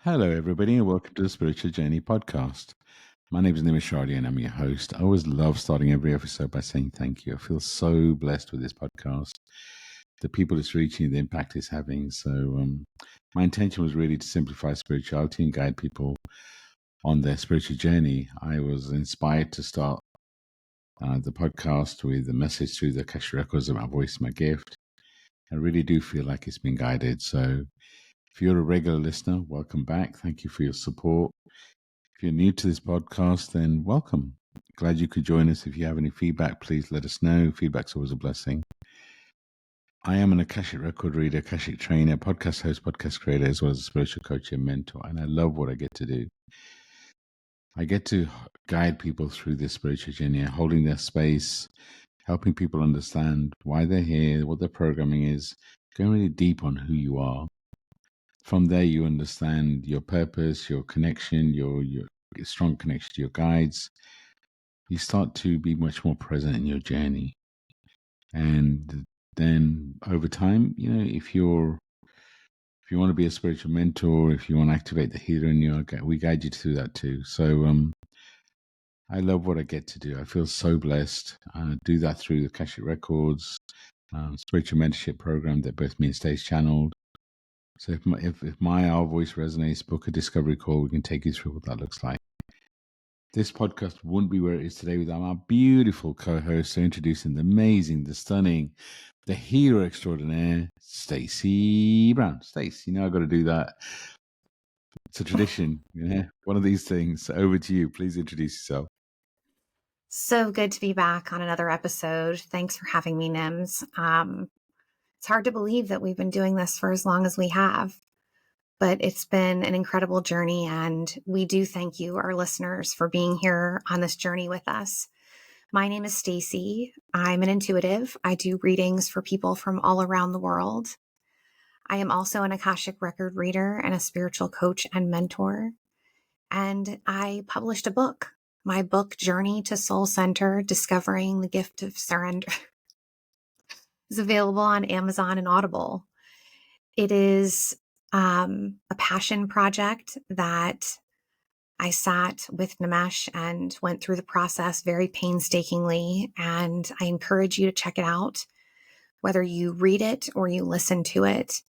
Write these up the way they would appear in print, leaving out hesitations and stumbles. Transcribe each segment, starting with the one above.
Hello, everybody, and welcome to the Spiritual Journey podcast. My name is Nimesh Radia, and I'm your host. I always love starting every episode by saying thank you. I feel so blessed with this podcast, the people it's reaching, the impact it's having. So, my intention was really to simplify spirituality and guide people on their spiritual journey. I was inspired to start the podcast with a message through the Akashic Records of my voice, my gift. I really do feel like it's been guided. So, if you're a regular listener, welcome back. Thank you for your support. If you're new to this podcast, then welcome. Glad you could join us. If you have any feedback, please let us know. Feedback's always a blessing. I am an Akashic record reader, Akashic trainer, podcast host, podcast creator, as well as a spiritual coach and mentor. And I love what I get to do. I get to guide people through this spiritual journey, holding their space, helping people understand why they're here, what their programming is, going really deep on who you are. From there, you understand your purpose, your connection, your strong connection to your guides. You start to be much more present in your journey. And then over time, if you want to be a spiritual mentor, if you want to activate the healer in you, we guide you through that too. So I love what I get to do. I feel so blessed. I do that through the Akashic Records, spiritual mentorship program that both me and Stacey channeled. So if our voice resonates, book a discovery call. We can take you through what that looks like. This podcast wouldn't be where it is today without our beautiful co-host. So introducing the amazing, the stunning, the hero extraordinaire, Stacey Brown. Stacey, I've got to do that. It's a tradition, one of these things. Over to you. Please introduce yourself. So good to be back on another episode. Thanks for having me, Nims. It's hard to believe that we've been doing this for as long as we have, but it's been an incredible journey, and we do thank you, our listeners, for being here on this journey with us. My name is Stacey. I'm an intuitive. I do readings for people from all around the world. I am also an Akashic record reader and a spiritual coach and mentor. And I published a book. My book, Journey to Soul Center, Discovering the Gift of Surrender, is available on Amazon and Audible. It is a passion project that I sat with Nimesh and went through the process very painstakingly, and I encourage you to check it out. Whether you read it or you listen to it,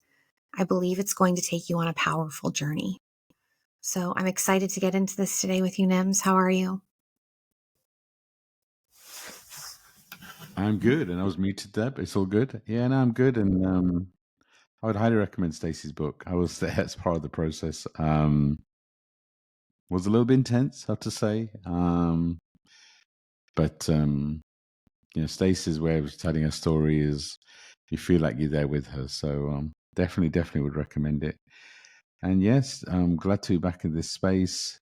I believe it's going to take you on a powerful journey. So I'm excited to get into this today with you, Nims. How are you? I'm good, and I was muted there, but it's all good. Yeah, no, I'm good, and I would highly recommend Stacey's book. I was there as part of the process. Was a little bit intense, I have to say, but Stacey's way of telling her story is you feel like you're there with her. So definitely would recommend it. And yes, I'm glad to be back in this space.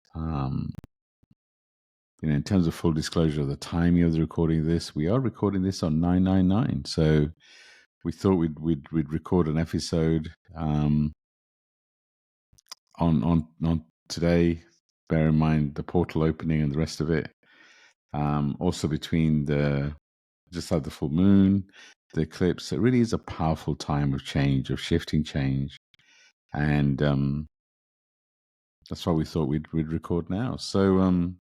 In terms of full disclosure, the timing of the recording of this, we are recording this on 9/9/9. So we thought we'd record an episode on today. Bear in mind the portal opening and the rest of it. Also between just like the full moon, the eclipse, it really is a powerful time of change, of shifting change. And that's why we thought we'd record now. So,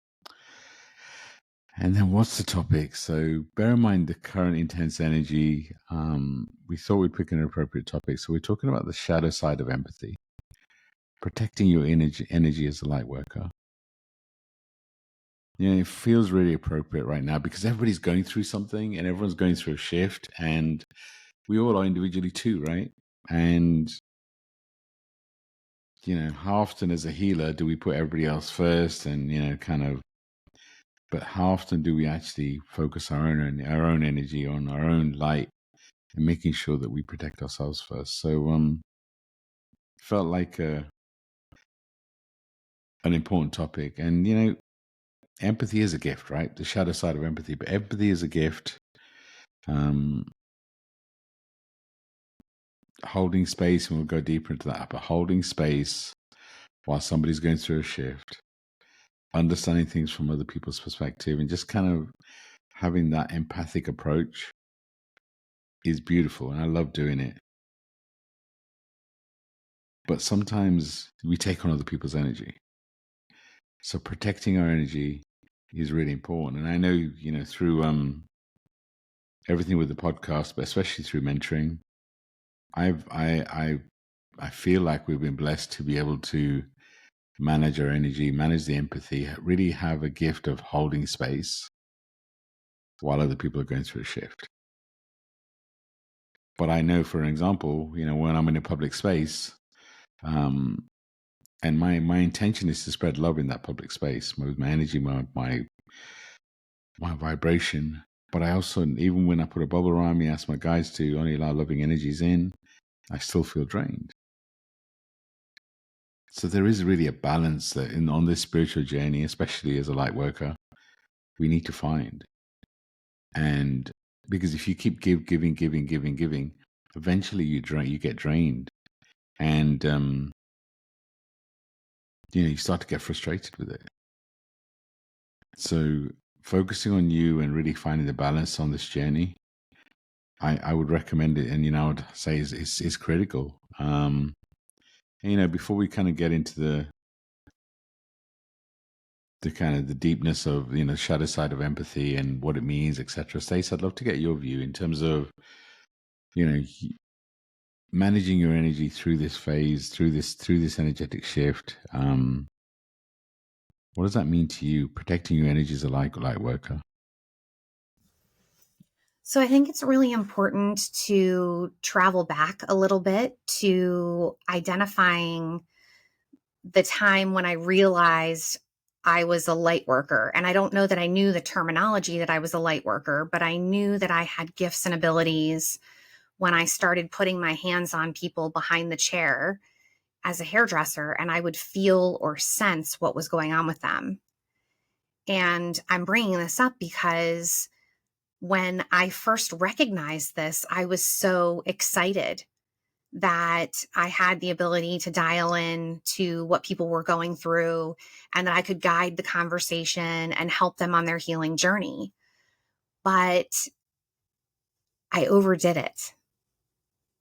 and then what's the topic? So bear in mind the current intense energy. We thought we'd pick an appropriate topic. So we're talking about the shadow side of empathy, protecting your energy as a light worker. It feels really appropriate right now because everybody's going through something and everyone's going through a shift, and we all are individually too, right? And how often as a healer do we put everybody else first and but how often do we actually focus our own energy on our own light and making sure that we protect ourselves first? So felt like an important topic. And empathy is a gift, right? The shadow side of empathy, but empathy is a gift. Holding space, and we'll go deeper into that, but holding space while somebody's going through a shift, understanding things from other people's perspective, and just kind of having that empathic approach is beautiful, and I love doing it. but sometimes we take on other people's energy. So protecting our energy is really important. And I know, through everything with the podcast, but especially through mentoring, I feel like we've been blessed to be able to manage our energy, manage the empathy, really have a gift of holding space while other people are going through a shift. But I know, for example, when I'm in a public space, and my intention is to spread love in that public space with my energy, my vibration. But I also, even when I put a bubble around me, ask my guides to only allow loving energies in, I still feel drained. So there is really a balance that on this spiritual journey, especially as a light worker, we need to find. And because if you keep giving, eventually you get drained, and you start to get frustrated with it. So focusing on you and really finding the balance on this journey, I would recommend it, and I would say is critical. Before we kind of get into the kind of the deepness of shadow side of empathy and what it means, etc. Stacey, I'd love to get your view in terms of managing your energy through this phase, through this energetic shift. What does that mean to you, protecting your energy as a light worker? So I think it's really important to travel back a little bit to identifying the time when I realized I was a light worker. And I don't know that I knew the terminology that I was a light worker, but I knew that I had gifts and abilities when I started putting my hands on people behind the chair as a hairdresser, and I would feel or sense what was going on with them. And I'm bringing this up because when I first recognized this, I was so excited that I had the ability to dial in to what people were going through and that I could guide the conversation and help them on their healing journey. But I overdid it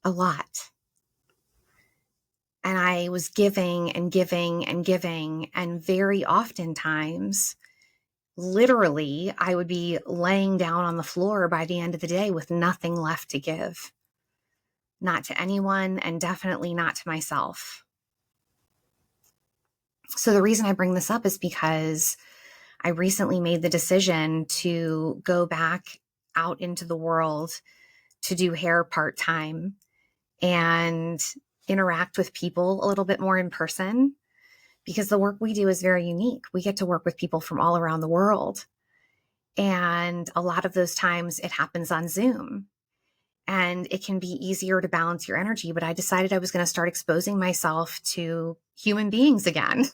a lot. And I was giving and giving and giving. And very oftentimes, literally, I would be laying down on the floor by the end of the day with nothing left to give. Not to anyone, and definitely not to myself. So the reason I bring this up is because I recently made the decision to go back out into the world to do hair part-time and interact with people a little bit more in person, because the work we do is very unique. We get to work with people from all around the world. And a lot of those times it happens on Zoom. And it can be easier to balance your energy, but I decided I was going to start exposing myself to human beings again.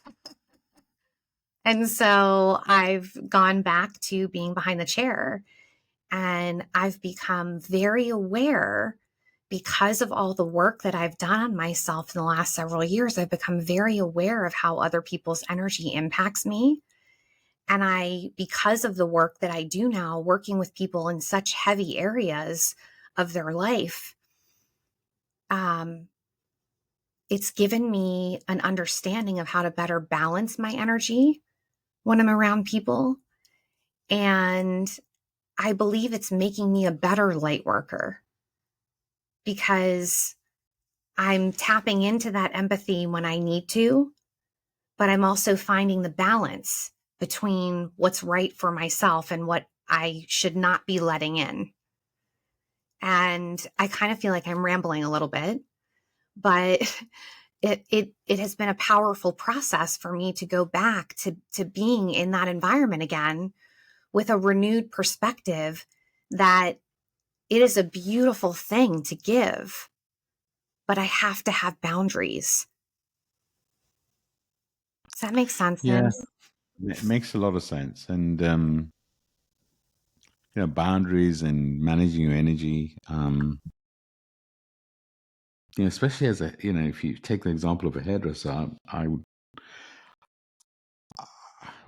And so I've gone back to being behind the chair, and I've become very aware because of all the work that I've done on myself in the last several years. I've become very aware of how other people's energy impacts me. And because of the work that I do now, working with people in such heavy areas of their life, it's given me an understanding of how to better balance my energy when I'm around people. And I believe it's making me a better light worker because I'm tapping into that empathy when I need to, but I'm also finding the balance between what's right for myself and what I should not be letting in. And I kind of feel like I'm rambling a little bit, but it has been a powerful process for me to go back to being in that environment again with a renewed perspective that it is a beautiful thing to give, but I have to have boundaries. Does that make sense, Yeah, Nims? it makes a lot of sense. And boundaries and managing your energy. Especially as if you take the example of a hairdresser,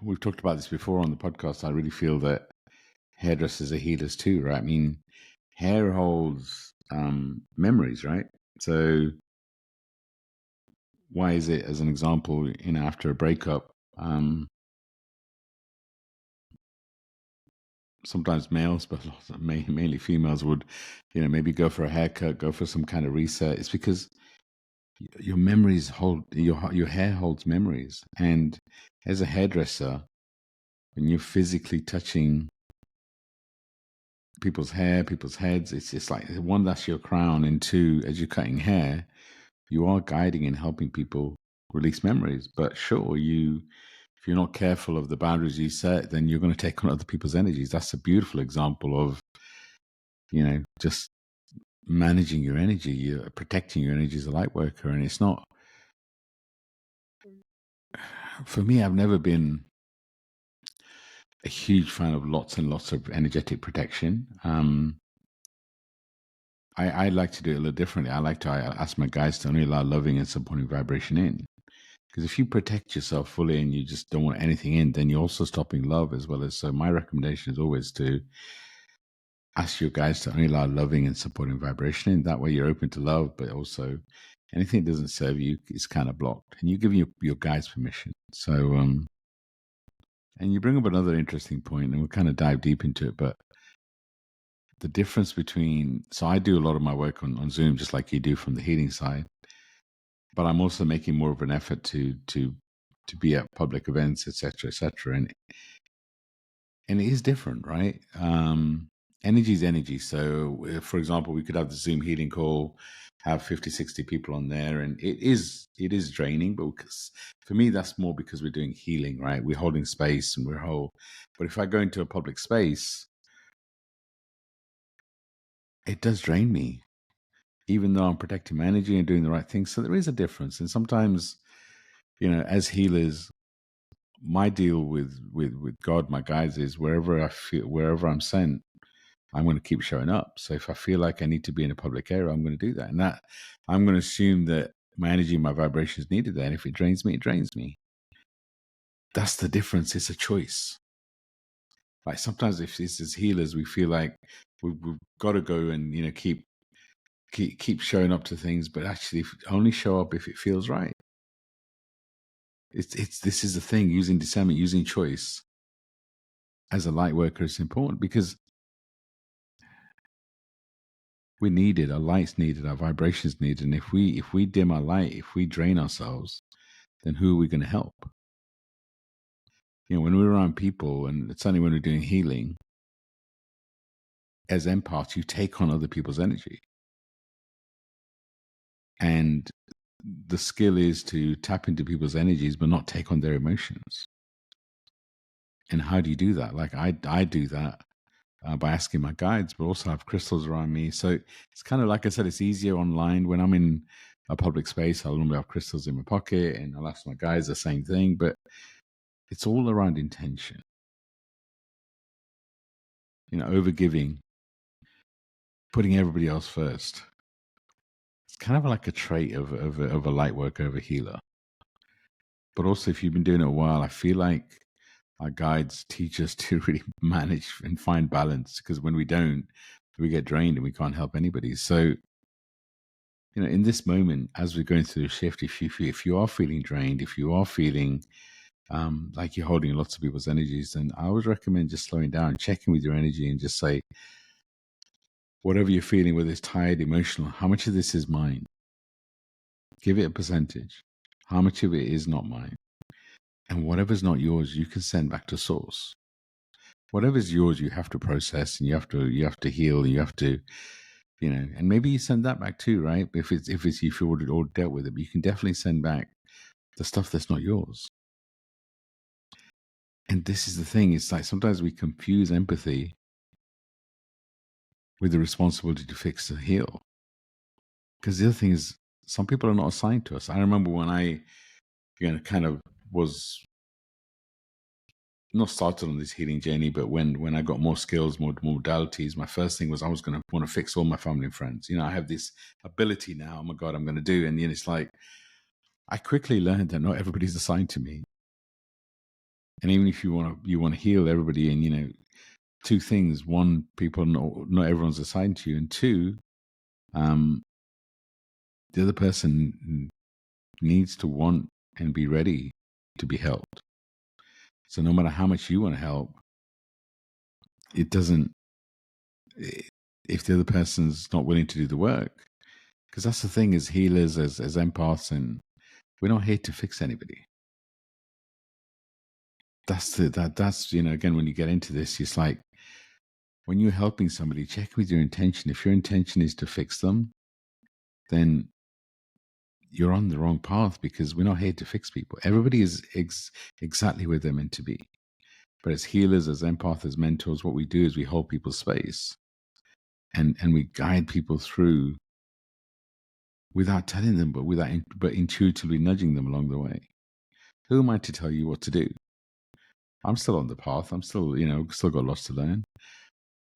we've talked about this before on the podcast. I really feel that hairdressers are healers too, right? I mean, hair holds memories, right? So why is it, as an example, after a breakup, sometimes males, but mainly females would, maybe go for a haircut, go for some kind of reset. It's because your memories hold, your hair holds memories. And as a hairdresser, when you're physically touching people's hair, people's heads, it's just like, one, that's your crown, and two, as you're cutting hair, you are guiding and helping people release memories. But sure, if you're not careful of the boundaries you set, then you're going to take on other people's energies. That's a beautiful example of, just managing your energy, you're protecting your energy as a light worker. And it's not, for me, I've never been a huge fan of lots and lots of energetic protection. I like to do it a little differently. I like to ask my guys to only allow loving and supporting vibration in. Because if you protect yourself fully and you just don't want anything in, then you're also stopping love as well as. So my recommendation is always to ask your guys to only allow loving and supporting vibration in. That way you're open to love, but also anything that doesn't serve you is kind of blocked. And you give your guys permission. So, and you bring up another interesting point, and we'll kind of dive deep into it, but the difference between, so I do a lot of my work on Zoom, just like you do from the healing side, but I'm also making more of an effort to be at public events, etc., etc. And it is different, right? Energy is energy. So, for example, we could have the Zoom healing call, have 50, 60 people on there, and it is draining. But for me, that's more because we're doing healing, right? We're holding space and we're whole. But if I go into a public space, it does drain me, even though I'm protecting my energy and doing the right thing. So there is a difference. And sometimes, as healers, my deal with God, my guides, is wherever I'm sent, I'm going to keep showing up. So if I feel like I need to be in a public area, I'm going to do that. And that I'm going to assume that my energy, my vibration is needed there. And if it drains me, it drains me. That's the difference. It's a choice. Like sometimes if it's as healers, we feel like we've got to go and, keep showing up to things, but actually only show up if it feels right. This is the thing, using discernment, using choice as a light worker is important, because we need it. Our light's needed, our vibrations needed. And if we dim our light, if we drain ourselves, then who are we going to help? When we're around people, and certainly when we're doing healing, as empaths, you take on other people's energy. And the skill is to tap into people's energies, but not take on their emotions. And how do you do that? Like I do that by asking my guides, but also have crystals around me. So it's kind of, like I said, it's easier online. When I'm in a public space, I'll normally have crystals in my pocket, and I'll ask my guides the same thing. But it's all around intention. Overgiving, putting everybody else first. It's kind of like a trait of a light worker, of a healer. But also, if you've been doing it a while, I feel like our guides teach us to really manage and find balance, because when we don't, we get drained and we can't help anybody. So, in this moment, as we're going through the shift, if you are feeling drained, if you are feeling like you're holding lots of people's energies, then I always recommend just slowing down, checking with your energy, and just say, whatever you're feeling, whether it's tired, emotional, how much of this is mine? Give it a percentage. How much of it is not mine? And whatever's not yours, you can send back to source. Whatever's yours, you have to process, and you have to heal, and you have to, and maybe you send that back too, right? If you've already all dealt with it, but you can definitely send back the stuff that's not yours. And this is the thing. It's like sometimes we confuse empathy with the responsibility to fix and heal. Because the other thing is, some people are not assigned to us. I remember when I, kind of was not started on this healing journey, but when I got more skills, more modalities, my first thing was I was going to want to fix all my family and friends. I have this ability now. Oh my God, I'm going to do. And it's like, I quickly learned that not everybody's assigned to me. And even if you want to heal everybody, and two things: one, people not everyone's assigned to you, and two, the other person needs to want and be ready to be helped. So no matter how much you want to help, it doesn't, if the other person's not willing to do the work, because that's the thing, as healers, as empaths, and we're not here to fix anybody. That's again, when you get into this, it's like when you're helping somebody, check with your intention. If your intention is to fix them, then you're on the wrong path, because we're not here to fix people. Everybody is exactly where they're meant to be. But as healers, as empaths, as mentors, what we do is we hold people's space and we guide people through without telling them, but intuitively nudging them along the way. Who am I to tell you what to do? I'm still on the path. I'm still, still got lots to learn.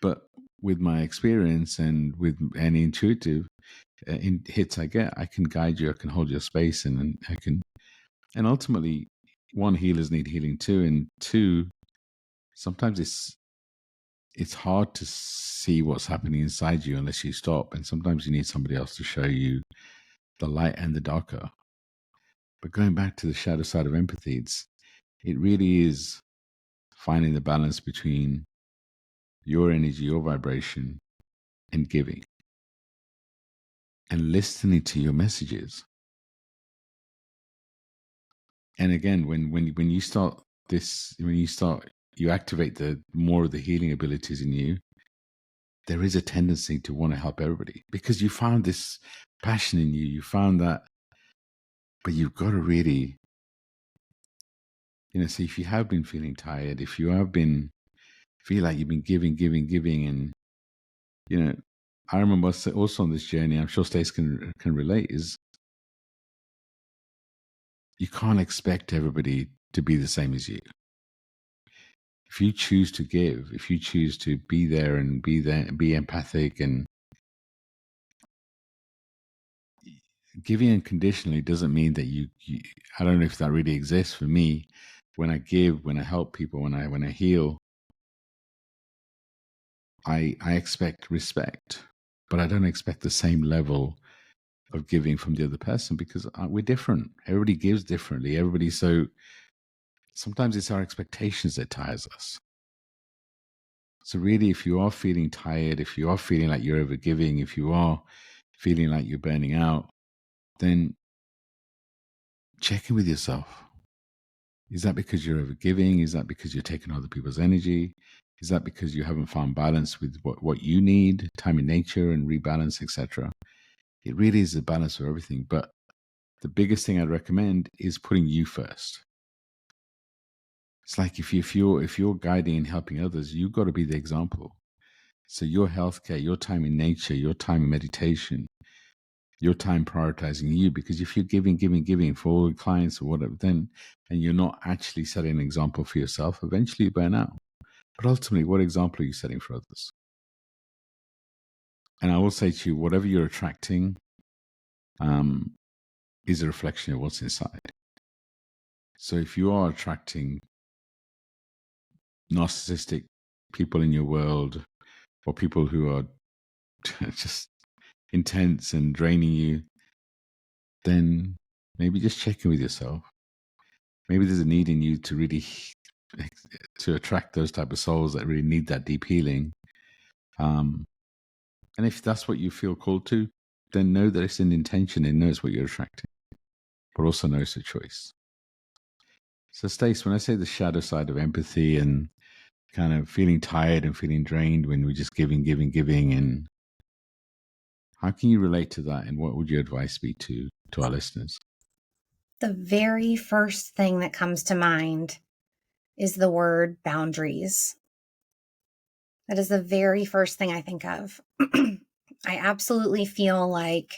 But with my experience and with any intuitive hits I get, I can guide you. I can hold your space, and I can. And ultimately, one, healers need healing too, and two, sometimes it's hard to see what's happening inside you unless you stop. And sometimes you need somebody else to show you the light and the darker. But going back to the shadow side of empathy, it really is finding the balance between your energy, your vibration, and giving, and listening to your messages. And again, when you start this, you activate the more of the healing abilities in you, there is a tendency to want to help everybody, because you found this passion in you. You found that, but you've got to really, see, if you have been feeling tired, if you have been feel like you've been giving, and I remember also on this journey, I'm sure Stacey can relate, is you can't expect everybody to be the same as you. If you choose to give, if you choose to be there and be empathic, and giving unconditionally doesn't mean that you I don't know if that really exists. For me, when I give, when I help people, when I heal, I expect respect, but I don't expect the same level of giving from the other person, because we're different. Everybody gives differently. So sometimes it's our expectations that tires us. So really, if you are feeling tired, if you are feeling like you're overgiving, if you are feeling like you're burning out, then check in with yourself. Is that because you're overgiving? Is that because you're taking other people's energy? Is that because you haven't found balance with what you need, time in nature and rebalance, etc.? It really is a balance of everything. But the biggest thing I'd recommend is putting you first. It's like if you're guiding and helping others, you've got to be the example. So your healthcare, your time in nature, your time in meditation, your time prioritizing you, because if you're giving for all the clients or whatever, then, and you're not actually setting an example for yourself, eventually you burn out. But ultimately, what example are you setting for others? And I will say to you, whatever you're attracting is a reflection of what's inside. So if you are attracting narcissistic people in your world, or people who are just intense and draining you, then maybe just check in with yourself. Maybe there's a need in you to really to attract those type of souls that really need that deep healing. And if that's what you feel called to, then know that it's an intention and know it's what you're attracting, but also know it's a choice. So Stacey, when I say the shadow side of empathy and kind of feeling tired and feeling drained when we're just giving, and how can you relate to that, and what would your advice be to our listeners? The very first thing that comes to mind is the word boundaries. That is the very first thing I think of. I absolutely feel like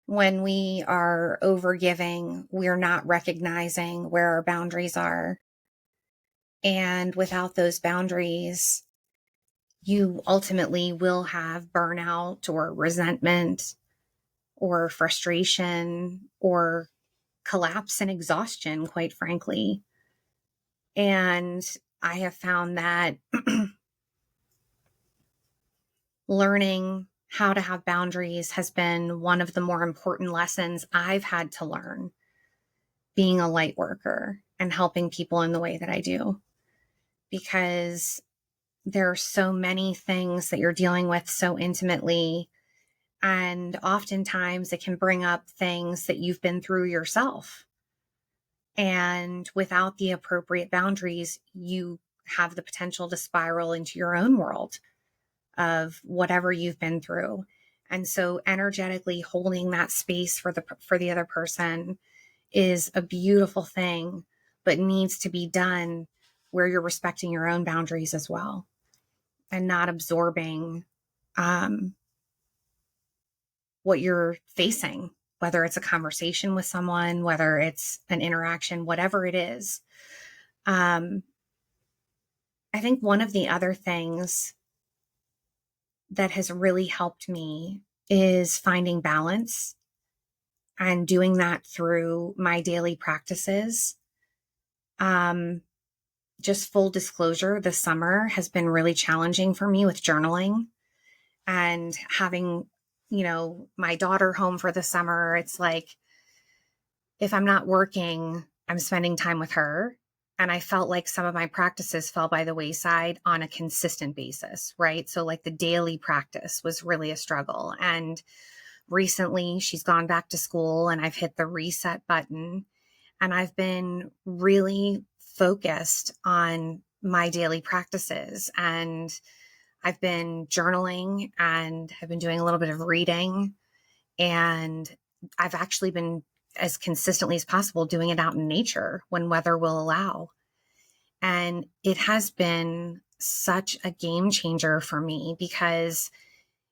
when we are overgiving, we're not recognizing where our boundaries are. And without those boundaries, you ultimately will have burnout or resentment or frustration or collapse and exhaustion, quite frankly. And I have found that learning how to have boundaries has been one of the more important lessons I've had to learn being a light worker and helping people in the way that I do. Because there are so many things that you're dealing with so intimately. And oftentimes it can bring up things that you've been through yourself. And without the appropriate boundaries, you have the potential to spiral into your own world of whatever you've been through. And so energetically holding that space for the other person is a beautiful thing, but needs to be done where you're respecting your own boundaries as well and not absorbing what you're facing, whether it's a conversation with someone, whether it's an interaction, whatever it is. I think one of the other things that has really helped me is finding balance and doing that through my daily practices. Just full disclosure, this summer has been really challenging for me with journaling and having, my daughter home for the summer. It's like, if I'm not working, I'm spending time with her. And I felt like some of my practices fell by the wayside on a consistent basis, right? So like the daily practice was really a struggle. And recently she's gone back to school and I've hit the reset button and I've been really focused on my daily practices. And I've been journaling and have been doing a little bit of reading. And I've actually been as consistently as possible doing it out in nature when weather will allow. And it has been such a game changer for me because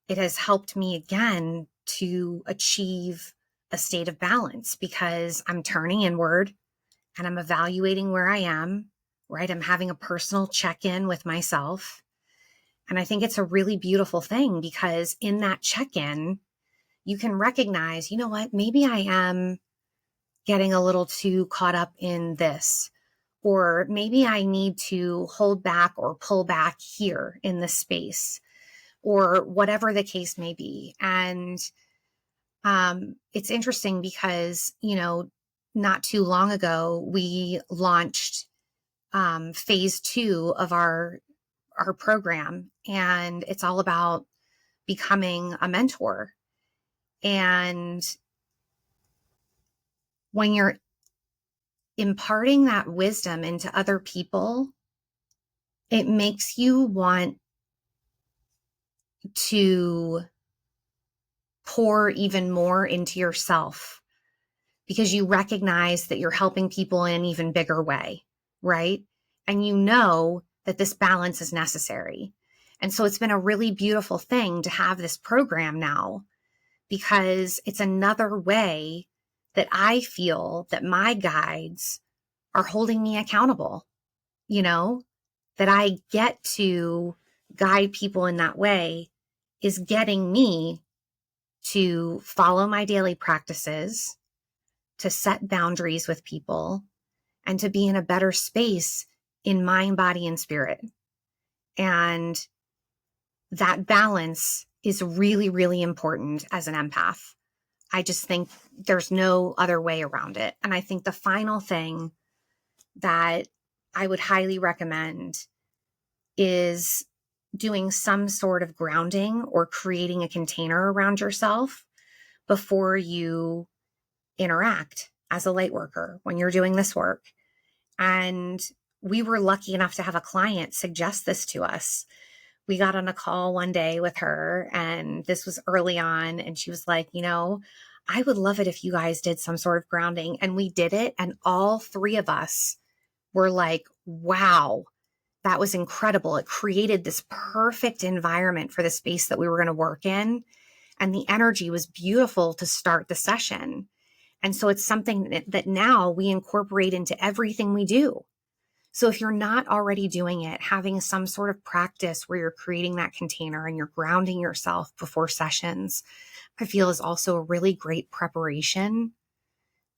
it has helped me again to achieve a state of balance because I'm turning inward and I'm evaluating where I am, right? I'm having a personal check-in with myself. And I think it's a really beautiful thing because in that check-in, you can recognize, you know what, maybe I am getting a little too caught up in this, or maybe I need to hold back or pull back here in this space, or whatever the case may be. And it's interesting because, not too long ago, we launched phase 2 of our program, and it's all about becoming a mentor. And when you're imparting that wisdom into other people, it makes you want to pour even more into yourself because you recognize that you're helping people in an even bigger way, right? And you know that this balance is necessary. And so it's been a really beautiful thing to have this program now because it's another way that I feel that my guides are holding me accountable, that I get to guide people in that way is getting me to follow my daily practices, to set boundaries with people, and to be in a better space in mind, body, and spirit. And that balance is really, really important as an empath. I just think there's no other way around it. And I think the final thing that I would highly recommend is doing some sort of grounding or creating a container around yourself before you interact as a light worker when you're doing this work. And we were lucky enough to have a client suggest this to us. We got on a call one day with her, and this was early on, and she was like, I would love it if you guys did some sort of grounding. And we did it, and all 3 of us were like, wow, that was incredible. It created this perfect environment for the space that we were going to work in. And the energy was beautiful to start the session. And so it's something that now we incorporate into everything we do. So if you're not already doing it, having some sort of practice where you're creating that container and you're grounding yourself before sessions, I feel is also a really great preparation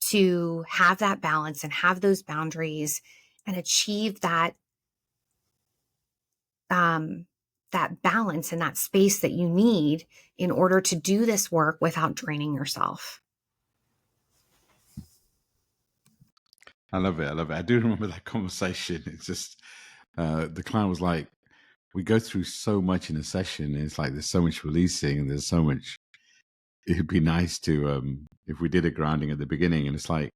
to have that balance and have those boundaries and achieve that that balance and that space that you need in order to do this work without draining yourself. I love it. I love it. I do remember that conversation. It's just the client was like, we go through so much in a session. And it's like there's so much releasing and there's so much. It'd be nice to if we did a grounding at the beginning. And it's like,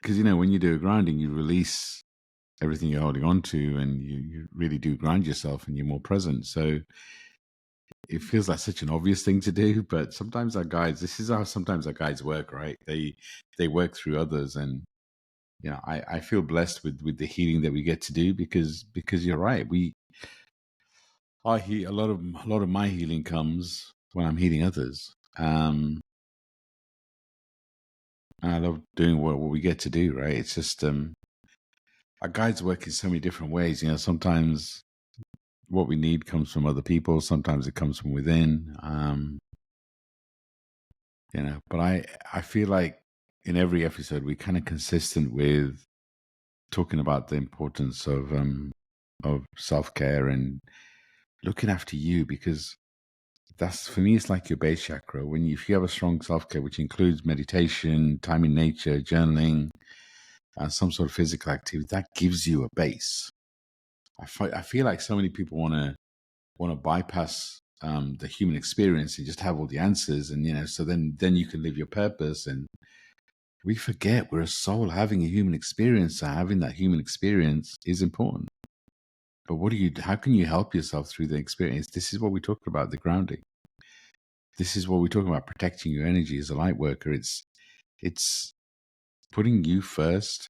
because when you do a grounding, you release everything you're holding on to, and you really do ground yourself, and you're more present. So it feels like such an obvious thing to do, but sometimes our guides, this is how sometimes our guides work, right? They work through others, and I feel blessed with the healing that we get to do because you're right. A lot of my healing comes when I'm healing others. And I love doing what we get to do, right? It's just our guides work in so many different ways. Sometimes what we need comes from other people. Sometimes it comes from within. But I feel like in every episode we're kind of consistent with talking about the importance of self-care and looking after you, because that's, for me, it's like your base chakra. If you have a strong self-care, which includes meditation, time in nature, journaling, some sort of physical activity, that gives you a base. I feel like so many people want to bypass the human experience and just have all the answers, and so then you can live your purpose. And we forget we're a soul having a human experience, so having that human experience is important. But how can you help yourself through the experience? This is what we talked about, the grounding. This is what we're talking about, protecting your energy as a light worker. It's putting you first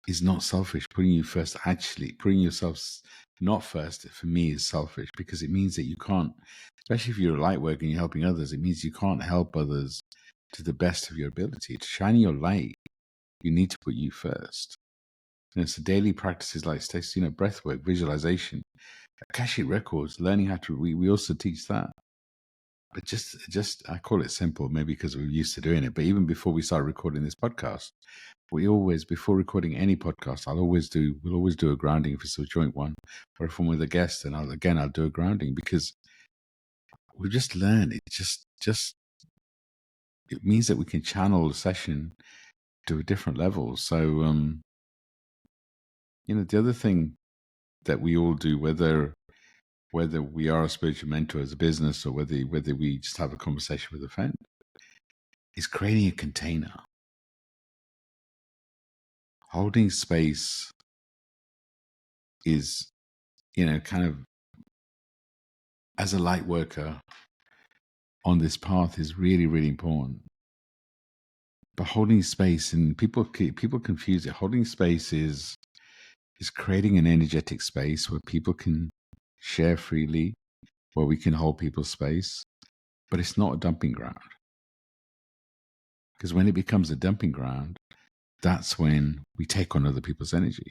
is not selfish. Putting you first, actually, putting yourself not first, for me, is selfish, because it means that you can't, especially if you're a light worker and you're helping others, it means you can't help others to the best of your ability. To shine your light, you need to put you first. So daily practices like Stacey, breath work, visualization, Akashic Records, learning how to, we also teach that. But just I call it simple, maybe because we're used to doing it. But even before we start recording this podcast, before recording any podcast, we'll always do a grounding if it's a joint one, or if I'm with a guest, and I'll do a grounding, because we just learn. It just it means that we can channel the session to a different level. So the other thing that we all do, whether we are a spiritual mentor as a business, or whether we just have a conversation with a friend, is creating a container. Holding space is, kind of, as a light worker on this path, is really, really important. But holding space, and people confuse it. Holding space is creating an energetic space where people can share freely, where we can hold people's space, but it's not a dumping ground. Because when it becomes a dumping ground, that's when we take on other people's energy.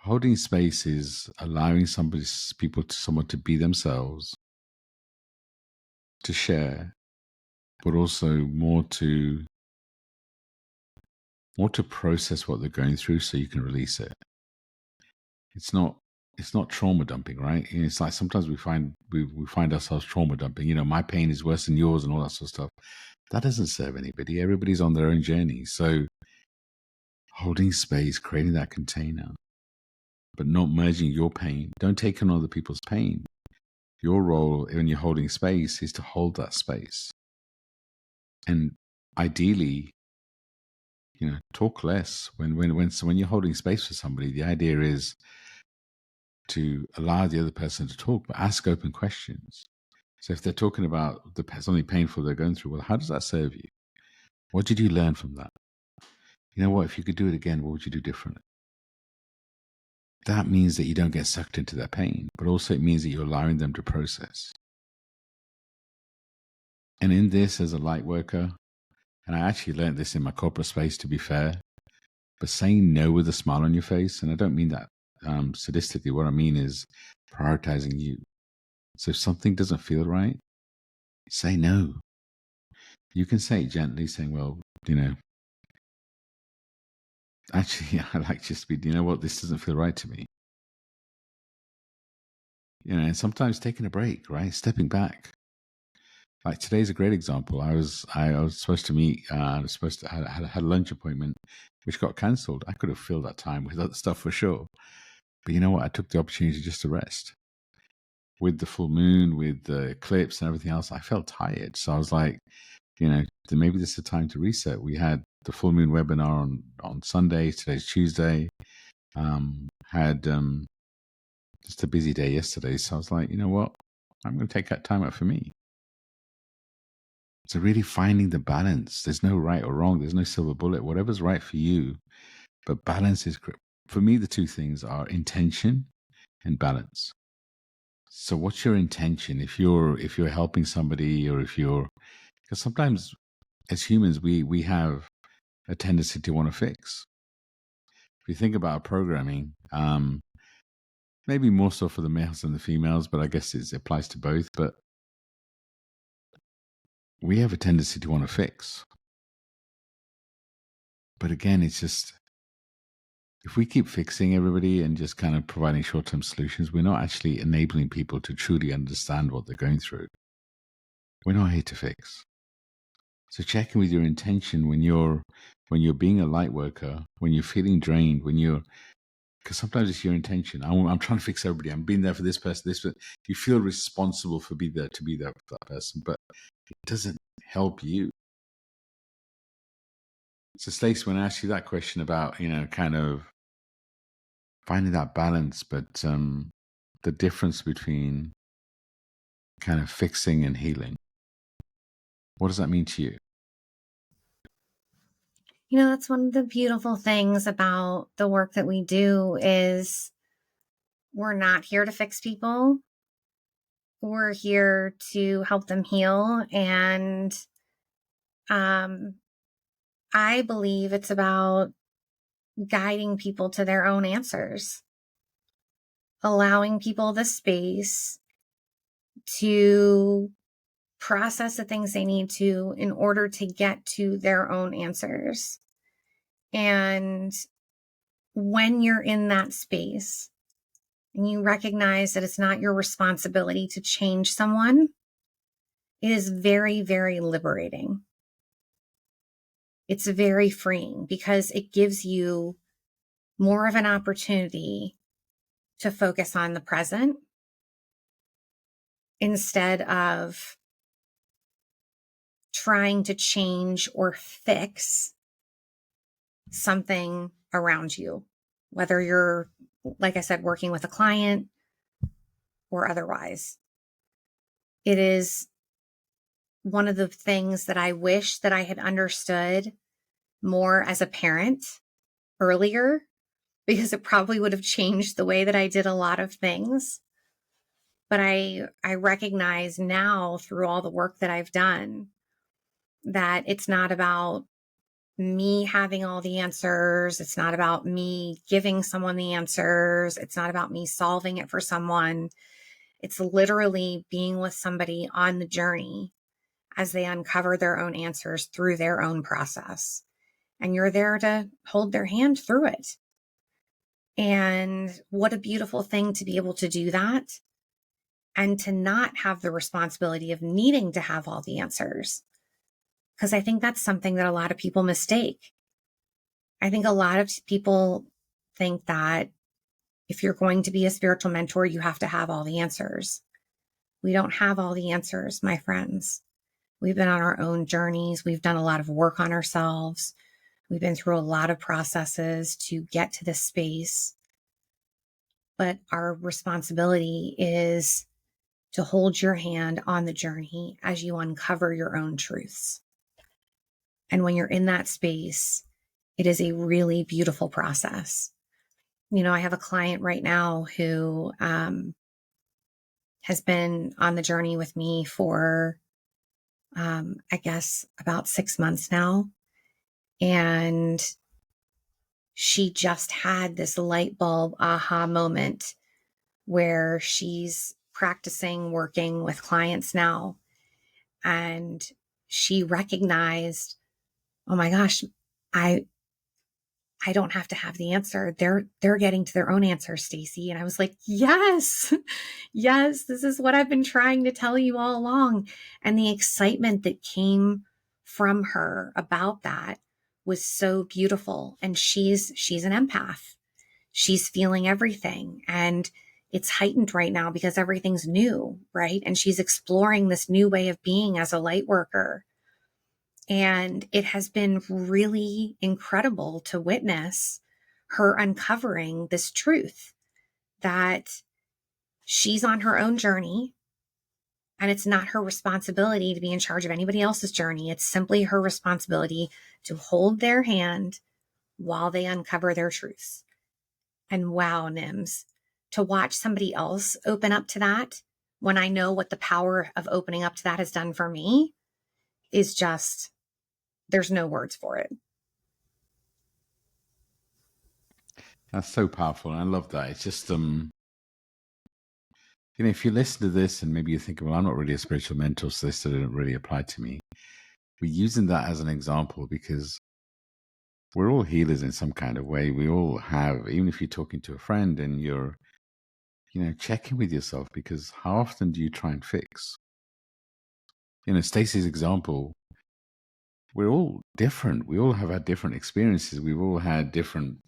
Holding space is allowing someone to be themselves, to share, but also more to process what they're going through, so you can release it. It's not trauma dumping, right? It's like sometimes we find ourselves trauma dumping. My pain is worse than yours and all that sort of stuff. That doesn't serve anybody. Everybody's on their own journey. So holding space, creating that container, but not merging your pain. Don't take on other people's pain. Your role when you're holding space is to hold that space. And ideally, talk less. When you're holding space for somebody, the idea is to allow the other person to talk, but ask open questions. So if they're talking about something painful they're going through, well, how does that serve you? What did you learn from that? You know what? If you could do it again, what would you do differently? That means that you don't get sucked into their pain, but also it means that you're allowing them to process. And in this, as a light worker, and I actually learned this in my corporate space, to be fair, but saying no with a smile on your face, and I don't mean that sadistically. What I mean is prioritizing you. So if something doesn't feel right, say no. You can say it gently, saying, well, actually, I like just be, what, this doesn't feel right to me. and sometimes taking a break, right? Stepping back. Like today's a great example. I was supposed to meet. I was supposed to had a lunch appointment, which got cancelled. I could have filled that time with other stuff for sure. But you know what? I took the opportunity just to rest. With the full moon, with the eclipse and everything else, I felt tired. So I was like, maybe this is a time to reset. We had the full moon webinar on Sunday. Today's Tuesday. Had just a busy day yesterday. So I was like, you know what? I'm going to take that time out for me. So really finding the balance. There's no right or wrong. There's no silver bullet. Whatever's right for you. But balance is, for me, the two things are intention and balance. So what's your intention? If you're helping somebody, or because sometimes as humans, we have a tendency to want to fix. If you think about programming, maybe more so for the males than the females, but I guess it applies to both. But we have a tendency to want to fix. But again, it's just, if we keep fixing everybody and just kind of providing short-term solutions, we're not actually enabling people to truly understand what they're going through. We're not here to fix. So check in with your intention when you're being a light worker, when you're feeling drained, because sometimes it's your intention. I'm trying to fix everybody. I'm being there for this person, this person. You feel responsible to be there for that person, but it doesn't help you. So Stacey, when I asked you that question about, kind of finding that balance, but the difference between kind of fixing and healing, what does that mean to you? That's one of the beautiful things about the work that we do is we're not here to fix people. We're here to help them heal. And I believe it's about guiding people to their own answers, allowing people the space to process the things they need to in order to get to their own answers. And when you're in that space and you recognize that it's not your responsibility to change someone, it is very, very liberating. It's very freeing because it gives you more of an opportunity to focus on the present instead of trying to change or fix something around you, whether you're, like I said, working with a client or otherwise. It is one of the things that I wish that I had understood more as a parent earlier, because it probably would have changed the way that I did a lot of things. But I recognize now through all the work that I've done that it's not about me having all the answers. It's not about me giving someone the answers. It's not about me solving it for someone. It's literally being with somebody on the journey as they uncover their own answers through their own process. And you're there to hold their hand through it. And what a beautiful thing to be able to do that and to not have the responsibility of needing to have all the answers. Because I think that's something that a lot of people mistake. I think a lot of people think that if you're going to be a spiritual mentor, you have to have all the answers. We don't have all the answers, my friends. We've been on our own journeys. We've done a lot of work on ourselves. We've been through a lot of processes to get to this space. But our responsibility is to hold your hand on the journey as you uncover your own truths. And when you're in that space, it is a really beautiful process. I have a client right now who has been on the journey with me for, I guess, about 6 months now. And she just had this light bulb aha moment where she's practicing working with clients now. And she recognized, oh my gosh, I I don't have to have the answer. They're getting to their own answer, Stacey. And I was like, yes, yes, this is what I've been trying to tell you all along. And the excitement that came from her about that was so beautiful. And she's an empath. She's feeling everything. And it's heightened right now because everything's new, right? And she's exploring this new way of being as a light worker. And it has been really incredible to witness her uncovering this truth that she's on her own journey and it's not her responsibility to be in charge of anybody else's journey. It's simply her responsibility to hold their hand while they uncover their truths. And wow, Nims, to watch somebody else open up to that when I know what the power of opening up to that has done for me is just, there's no words for it. That's so powerful. And I love that. It's just, if you listen to this and maybe you think, well, I'm not really a spiritual mentor, so this doesn't really apply to me. We're using that as an example because we're all healers in some kind of way. We all have, even if you're talking to a friend and you're, checking with yourself, because how often do you try and fix? Stacey's example, we're all different. We all have had different experiences. We've all had different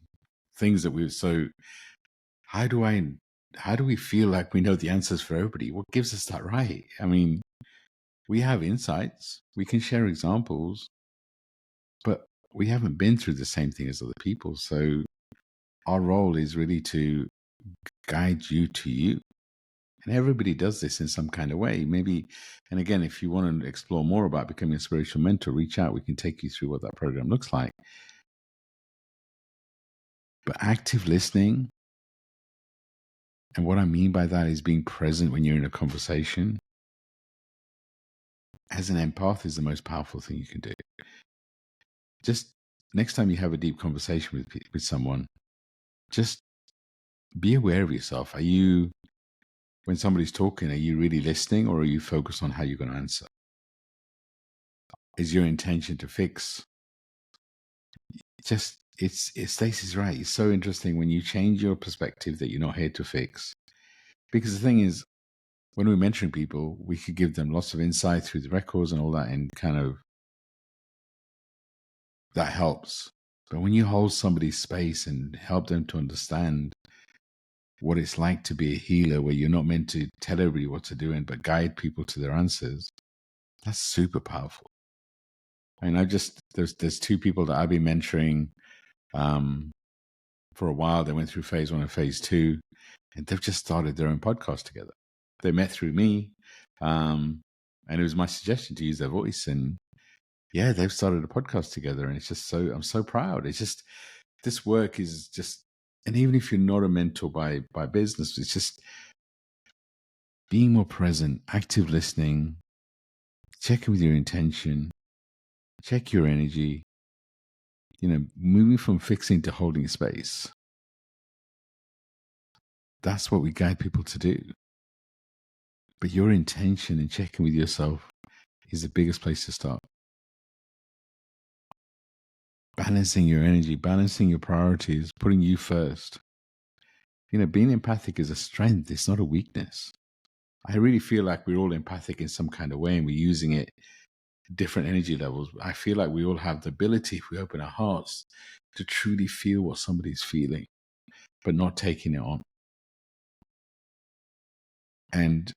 things so how do we feel like we know the answers for everybody? What gives us that right? I mean, we have insights, we can share examples, but we haven't been through the same thing as other people. So our role is really to guide you to you. And everybody does this in some kind of way. Maybe, and again, if you want to explore more about becoming a spiritual mentor, reach out. We can take you through what that program looks like. But active listening, and what I mean by that is being present when you're in a conversation, as an empath, is the most powerful thing you can do. Just next time you have a deep conversation with someone, just be aware of yourself. When somebody's talking, are you really listening, or are you focused on how you're going to answer? Is your intention to fix? Stacey's right. It's so interesting when you change your perspective that you're not here to fix. Because the thing is, when we're mentoring people, we could give them lots of insight through the records and all that, and kind of that helps. But when you hold somebody's space and help them to understand what it's like to be a healer, where you're not meant to tell everybody what to do, but guide people to their answers, that's super powerful. I mean, there's two people that I've been mentoring for a while. They went through phase 1 and phase 2, and they've just started their own podcast together. They met through me, and it was my suggestion to use their voice, and yeah, they've started a podcast together, and it's just I'm so proud. It's just, this work is just, and even if you're not a mentor by business, it's just being more present, active listening, checking with your intention, check your energy, moving from fixing to holding space. That's what we guide people to do. But your intention and checking with yourself is the biggest place to start. Balancing your energy, balancing your priorities, putting you first. Being empathic is a strength. It's not a weakness. I really feel like we're all empathic in some kind of way, and we're using it at different energy levels. I feel like we all have the ability, if we open our hearts, to truly feel what somebody's feeling, but not taking it on. And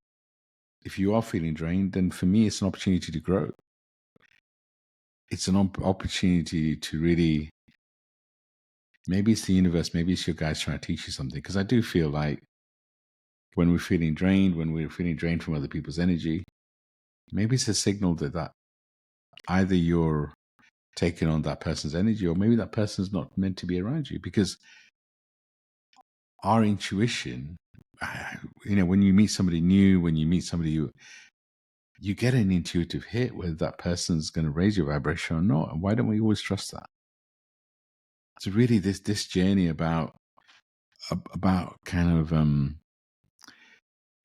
if you are feeling drained, then for me, it's an opportunity to grow. It's an opportunity to really, maybe it's the universe, maybe it's your guys trying to teach you something. Because I do feel like when we're feeling drained from other people's energy, maybe it's a signal that either you're taking on that person's energy, or maybe that person's not meant to be around you. Because our intuition, when you meet somebody new, when you meet somebody you get an intuitive hit whether that person's going to raise your vibration or not. And why don't we always trust that? So really, this journey about kind of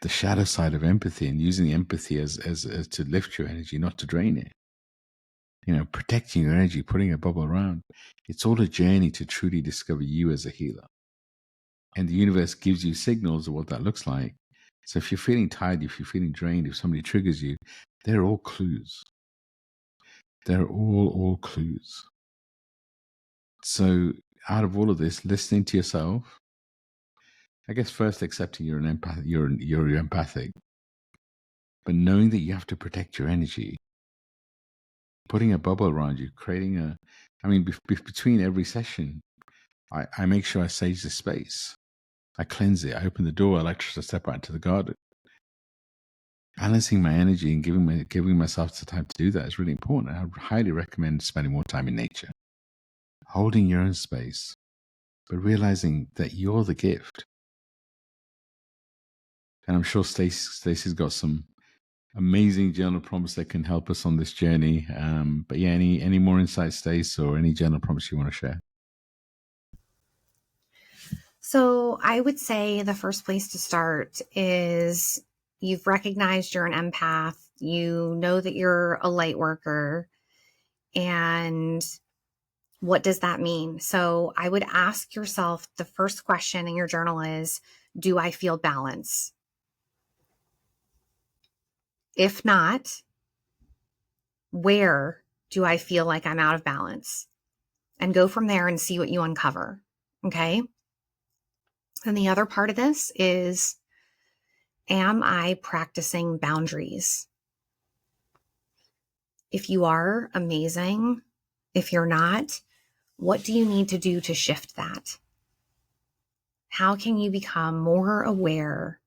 the shadow side of empathy, and using empathy as to lift your energy, not to drain it. protecting your energy, putting a bubble around. It's all a journey to truly discover you as a healer. And the universe gives you signals of what that looks like. So if you're feeling tired, if you're feeling drained, if somebody triggers you, they're all clues. They're all clues. So out of all of this, listening to yourself, I guess first accepting you're an empath, you're empathic, but knowing that you have to protect your energy, putting a bubble around you, creating between every session, I make sure I sage the space. I cleanse it. I open the door. I like to step out into the garden. Balancing my energy and giving myself the time to do that is really important. I highly recommend spending more time in nature, holding your own space, but realizing that you're the gift. And I'm sure Stacey's got some amazing journal prompts that can help us on this journey. But yeah, any more insights, Stacey, or any journal prompts you want to share? So I would say the first place to start is you've recognized you're an empath. You know that you're a light worker. And what does that mean? So I would ask yourself, the first question in your journal is, do I feel balance? If not, where do I feel like I'm out of balance? And go from there and see what you uncover. Okay. And the other part of this is, am I practicing boundaries? If you are, amazing. If you're not, what do you need to do to shift that? How can you become more aware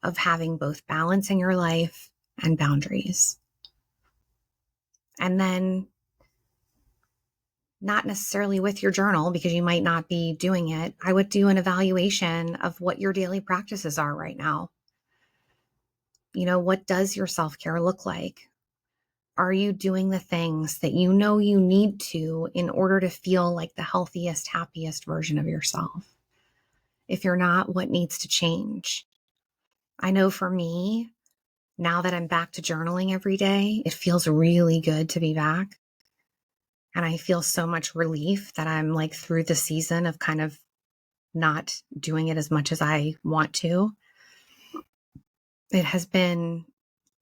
of having both balance in your life and boundaries? And then, not necessarily with your journal, because you might not be doing it, I would do an evaluation of what your daily practices are right now. What does your self-care look like? Are you doing the things that you know you need to in order to feel like the healthiest, happiest version of yourself? If you're not, what needs to change? I know for me, now that I'm back to journaling every day, it feels really good to be back. And I feel so much relief that I'm like through the season of kind of not doing it as much as I want to. It has been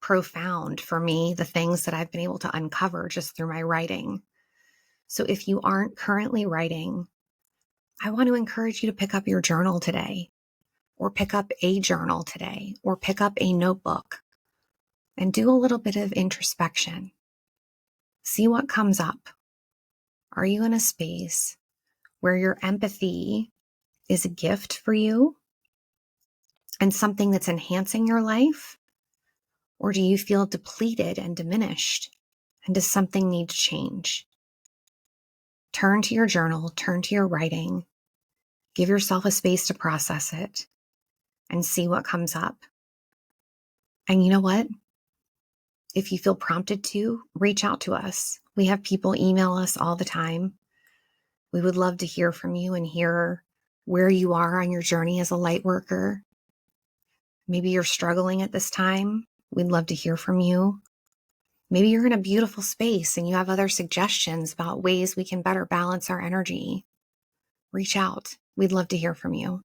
profound for me, the things that I've been able to uncover just through my writing. So if you aren't currently writing, I want to encourage you to pick up your journal today, or pick up a journal today, or pick up a notebook and do a little bit of introspection. See what comes up. Are you in a space where your empathy is a gift for you and something that's enhancing your life? Or do you feel depleted and diminished? And does something need to change? Turn to your journal, turn to your writing, give yourself a space to process it and see what comes up. And you know what? If you feel prompted to, reach out to us. We have people email us all the time. We would love to hear from you and hear where you are on your journey as a light worker. Maybe you're struggling at this time. We'd love to hear from you. Maybe you're in a beautiful space and you have other suggestions about ways we can better balance our energy. Reach out. We'd love to hear from you.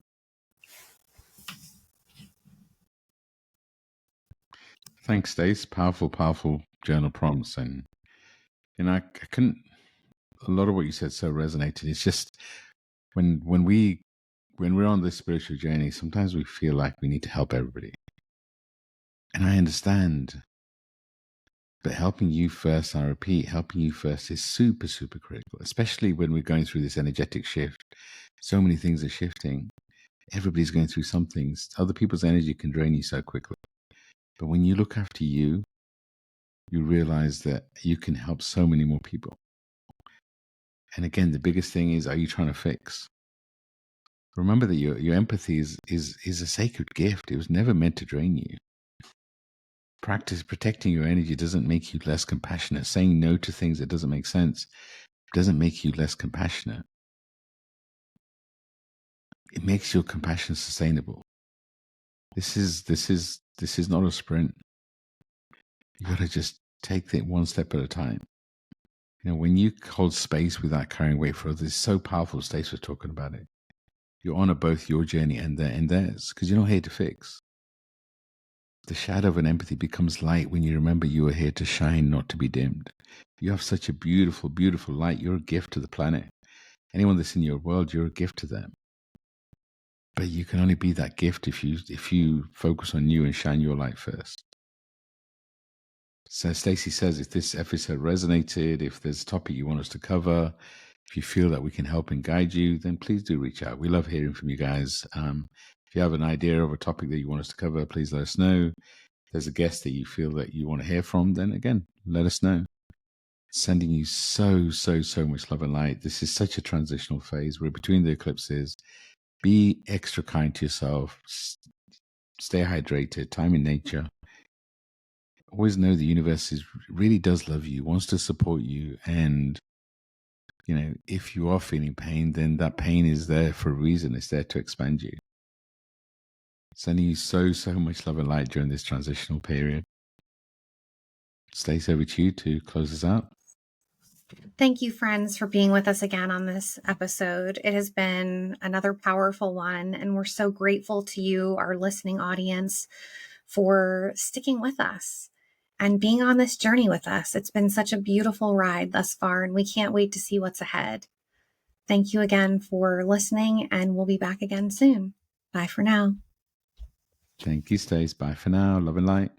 Thanks, Stace. Powerful journal prompts. And I couldn't, a lot of what you said so resonated. It's just when we're on this spiritual journey, sometimes we feel like we need to help everybody. And I understand. But helping you first, I repeat, helping you first is super, super critical, especially when we're going through this energetic shift. So many things are shifting. Everybody's going through some things. Other people's energy can drain you so quickly. But when you look after you, you realize that you can help so many more people. And again, the biggest thing is, are you trying to fix? Remember that your empathy is a sacred gift. It was never meant to drain you. Practice protecting your energy doesn't make you less compassionate. Saying no to things that doesn't make sense doesn't make you less compassionate. It makes your compassion sustainable. This is not a sprint. You got to just take it one step at a time. When you hold space without carrying weight for others, it's so powerful. Stacey was talking about it. You honor both your journey and theirs, because you're not here to fix. The shadow of an empathy becomes light when you remember you are here to shine, not to be dimmed. You have such a beautiful, beautiful light. You're a gift to the planet. Anyone that's in your world, you're a gift to them. But you can only be that gift if you focus on you and shine your light first. So Stacey says, if this episode resonated, if there's a topic you want us to cover, if you feel that we can help and guide you, then please do reach out. We love hearing from you guys. If you have an idea of a topic that you want us to cover, please let us know. If there's a guest that you feel that you want to hear from, then again, let us know. Sending you so, so, so much love and light. This is such a transitional phase. We're between the eclipses. Be extra kind to yourself. Stay hydrated. Time in nature. Always know the universe really does love you, wants to support you. And, if you are feeling pain, then that pain is there for a reason. It's there to expand you. Sending you so, so much love and light during this transitional period. Stacey, over to you to close us out. Thank you, friends, for being with us again on this episode. It has been another powerful one, and we're so grateful to you, our listening audience, for sticking with us and being on this journey with us. It's been such a beautiful ride thus far, and we can't wait to see what's ahead. Thank you again for listening, and we'll be back again soon. Bye for now. Thank you, Stacey. Bye for now. Love and light.